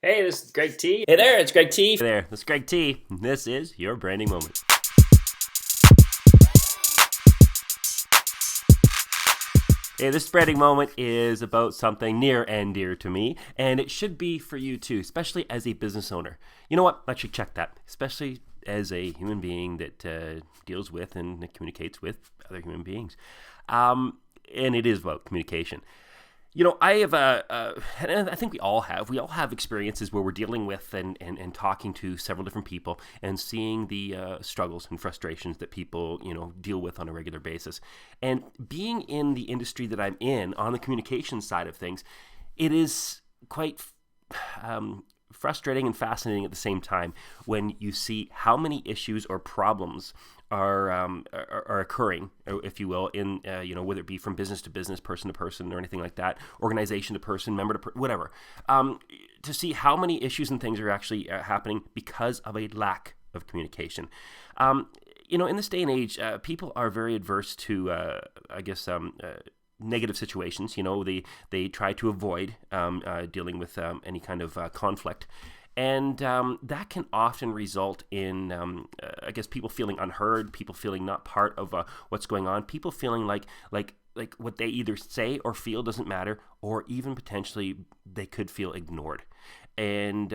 Hey, this is Greg T. Hey there, it's Greg T. Hey there, this is Greg T. This is your branding moment. Hey, this branding moment is about something near and dear to me, and it should be for you too, especially as a business owner. You know what? Actually, check that. Especially as a human being that deals with and communicates with other human beings. And it is about communication. I have and I think we all have experiences where we're dealing with and talking to several different people and seeing the struggles and frustrations that people, deal with on a regular basis. And being in the industry that I'm in on the communication side of things, it is quite frustrating and fascinating at the same time when you see how many issues or problems are occurring, if you will, in whether it be from business to business, person to person, or anything like that, organization to person, member to whatever, to see how many issues and things are actually happening because of a lack of communication. In this day and age, people are very adverse to, negative situations. They try to avoid dealing with any kind of conflict. And that can often result in, people feeling unheard, people feeling not part of what's going on, people feeling like what they either say or feel doesn't matter, or even potentially they could feel ignored. And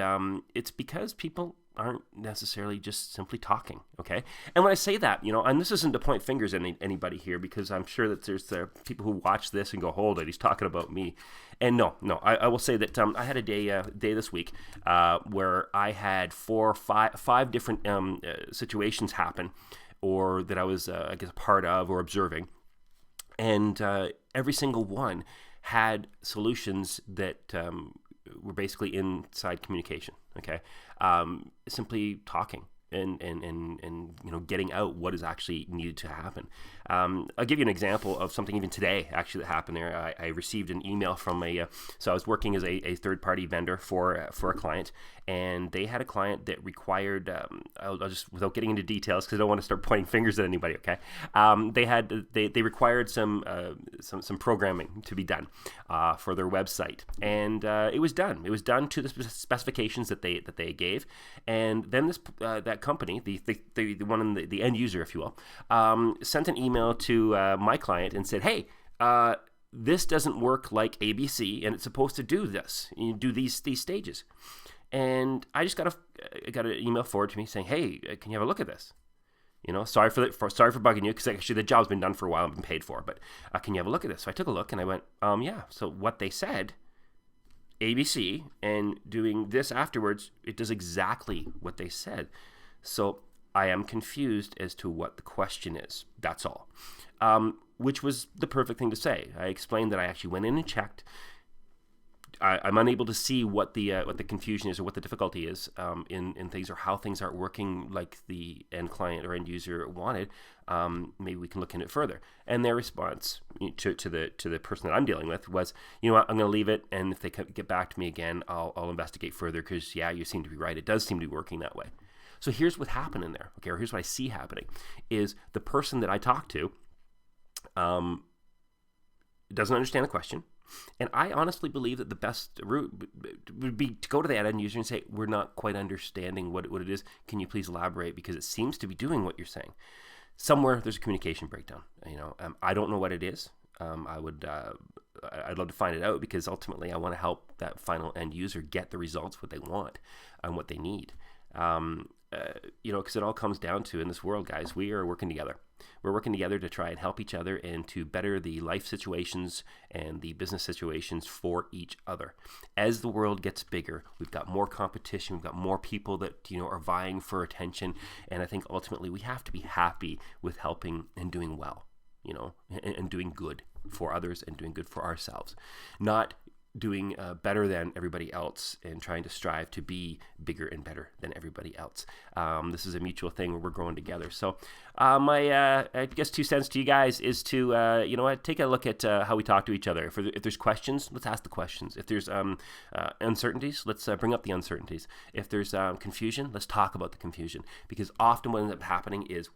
it's because people aren't necessarily just simply talking, okay? And when I say that, and this isn't to point fingers at anybody here, because I'm sure that there's people who watch this and go, hold it, he's talking about me. And no, I will say that I had a day this week where I had five different situations happen, or that I was, a part of or observing. And every single one had solutions that were basically inside communication, okay? Simply talking and getting out what is actually needed to happen. I'll give you an example of something even today actually that happened there. I received an email from so I was working as a third-party vendor for a client, and they had a client that required, I'll just, without getting into details because I don't want to start pointing fingers at anybody, okay? They required some programming to be done for their website, and it was done. It was done to the specifications that they gave, and then that company, the one in the end user, if you will, sent an email to my client and said, hey, this doesn't work like ABC, and it's supposed to do this. You do these stages. And I just got an email forward to me saying, hey, can you have a look at this? Sorry for bugging you, because actually the job's been done for a while and been paid for, but can you have a look at this? So I took a look and I went, yeah. So what they said, ABC, and doing this afterwards, it does exactly what they said. So I am confused as to what the question is. That's all. Which was the perfect thing to say. I explained that I actually went in and checked. I'm unable to see what the confusion is or what the difficulty is in things, or how things aren't working like the end client or end user wanted. Maybe we can look into it further. And their response to the person that I'm dealing with was, you know what, I'm going to leave it, and if they get back to me again, I'll investigate further, because yeah, you seem to be right. It does seem to be working that way. So here's what happened in there, okay, or here's what I see happening, is the person that I talked to doesn't understand the question. And I honestly believe that the best route would be to go to the end user and say, we're not quite understanding what it is. Can you please elaborate? Because it seems to be doing what you're saying. Somewhere there's a communication breakdown. I don't know what it is. I'd love to find it out, because ultimately I want to help that final end user get the results what they want and what they need. Because it all comes down to, in this world, guys, we are working together. We're working together to try and help each other and to better the life situations and the business situations for each other. As the world gets bigger, we've got more competition, we've got more people that, are vying for attention, and I think ultimately we have to be happy with helping and doing well, and doing good for others and doing good for ourselves. Not doing better than everybody else and trying to strive to be bigger and better than everybody else. This is a mutual thing where we're growing together. So my, I guess, 2 cents to you guys is to, take a look at how we talk to each other. If there's questions, let's ask the questions. If there's uncertainties, let's bring up the uncertainties. If there's confusion, let's talk about the confusion. Because often what ends up happening is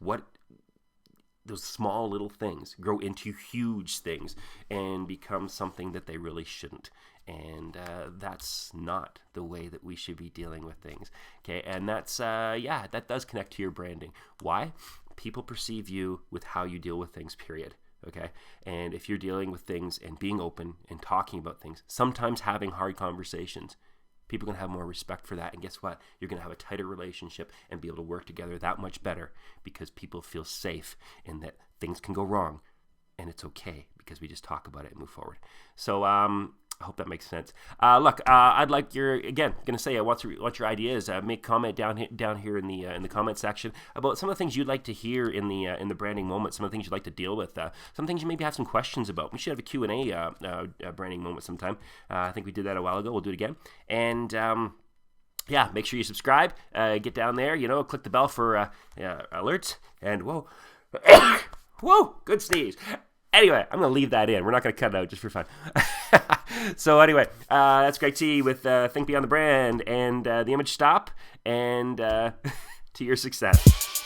those small little things grow into huge things and become something that they really shouldn't. And that's not the way that we should be dealing with things. Okay, and that's that does connect to your branding. Why? People perceive you with how you deal with things, period. Okay, and if you're dealing with things and being open and talking about things, sometimes having hard conversations, people are going to have more respect for that. And guess what? You're going to have a tighter relationship and be able to work together that much better, because people feel safe in that things can go wrong and it's okay because we just talk about it and move forward. So I hope that makes sense. Look, I'd like going to say, I want your ideas. Make comment down here in the comment section about some of the things you'd like to hear in the branding moment. Some of the things you'd like to deal with. Some things you maybe have some questions about. We should have a Q&A branding moment sometime. I think we did that a while ago. We'll do it again. And make sure you subscribe. Get down there. Click the bell for alerts. And whoa, good sneeze. Anyway, I'm going to leave that in. We're not going to cut it out just for fun. So anyway, that's Greg T with Think Beyond the Brand and the Image Stop, and to your success.